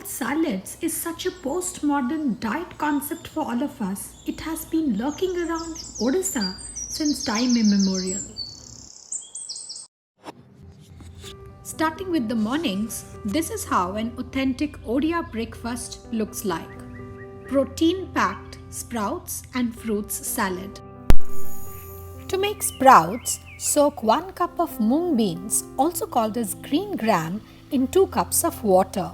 that salads is such a postmodern diet concept for all of us, it has been lurking around in Odisha since time immemorial. Starting with the mornings, this is how an authentic Odia breakfast looks like. Protein packed sprouts and fruits salad. To make sprouts, soak 1 cup of mung beans, also called as green gram, in 2 cups of water.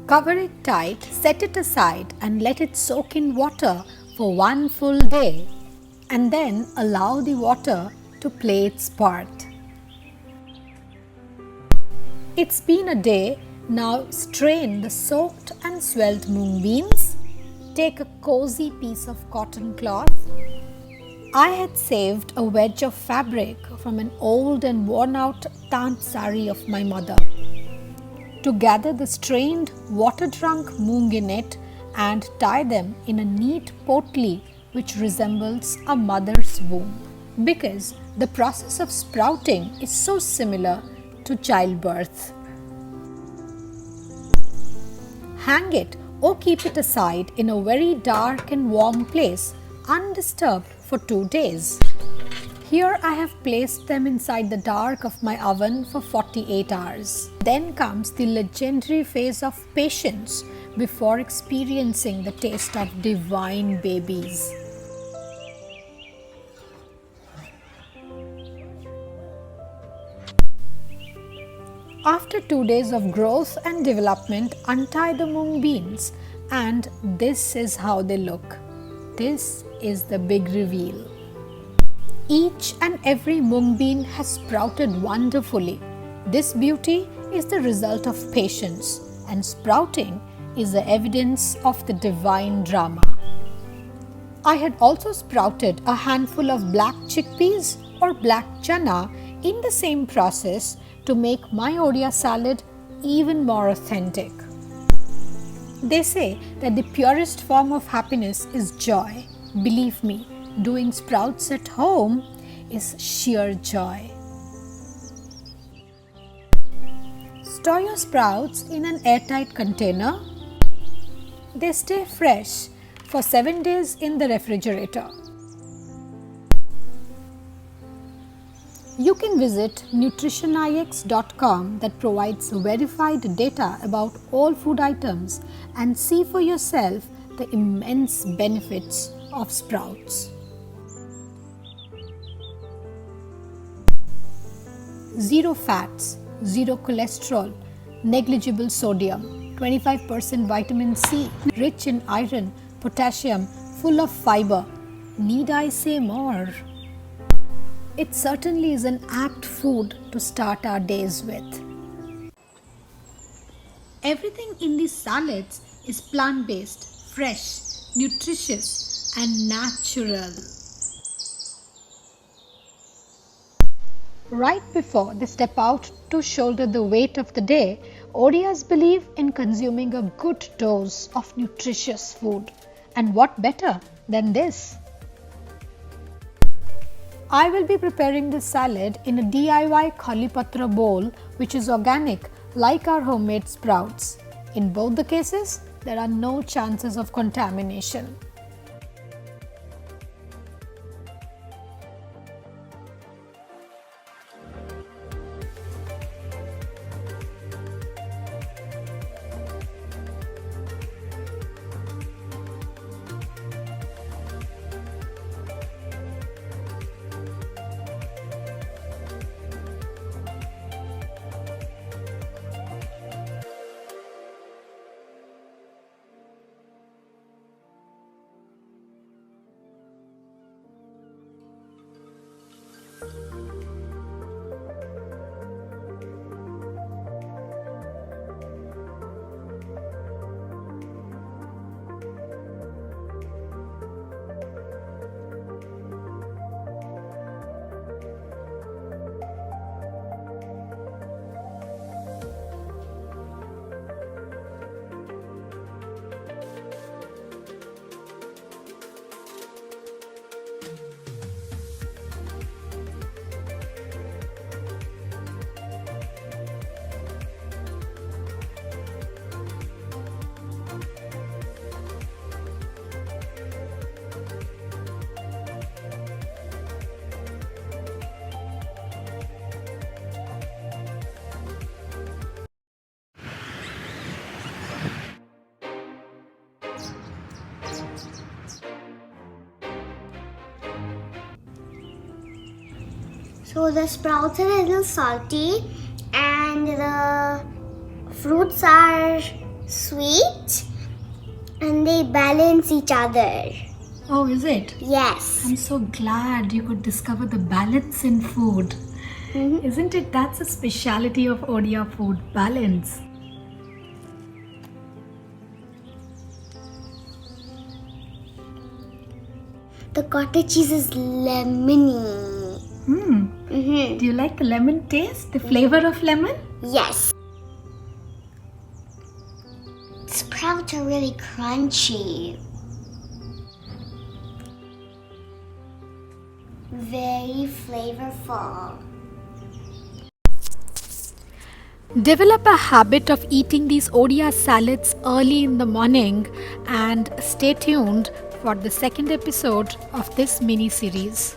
Cover it tight, set it aside and let it soak in water for 1 full day, and then allow the water to play its part. It's been a day. Now strain the soaked and swelled mung beans. Take a cozy piece of cotton cloth. I had saved a wedge of fabric from an old and worn out tant sari of my mother. To gather the strained, water-drunk mung in it and tie them in a neat potli which resembles a mother's womb, because the process of sprouting is so similar to childbirth. Hang it or keep it aside in a very dark and warm place, undisturbed for 2 days. Here I have placed them inside the dark of my oven for 48 hours. Then comes the legendary phase of patience before experiencing the taste of divine babies. After 2 days of growth and development, untie the mung beans, and this is how they look. This is the big reveal. Each and every mung bean has sprouted wonderfully. This beauty is the result of patience, and sprouting is the evidence of the divine drama. I had also sprouted a handful of black chickpeas or black chana in the same process to make my Odia salad even more authentic. They say that the purest form of happiness is joy. Believe me, doing sprouts at home is sheer joy. Store your sprouts in an airtight container. They stay fresh for 7 days in the refrigerator. You can visit nutritionix.com that provides verified data about all food items and see for yourself the immense benefits of sprouts. Zero fats, zero cholesterol, negligible sodium, 25% vitamin C, rich in iron, potassium, full of fiber. Need I say more? It certainly is an apt food to start our days with. Everything in these salads is plant-based, fresh, nutritious, and natural. Right before they step out to shoulder the weight of the day, Odias believe in consuming a good dose of nutritious food. And what better than this? I will be preparing this salad in a DIY Khalipatra bowl which is organic like our homemade sprouts. In both the cases, there are no chances of contamination. So the sprouts are a little salty and the fruits are sweet and they balance each other. Oh, is it? Yes. I'm so glad you could discover the balance in food. Isn't it? That's a speciality of Odia food, balance. The cottage cheese is lemony. Do you like the lemon taste? The flavor of lemon? Yes. Sprouts are really crunchy. Very flavorful. Develop a habit of eating these Odia salads early in the morning and stay tuned for the second episode of this mini series.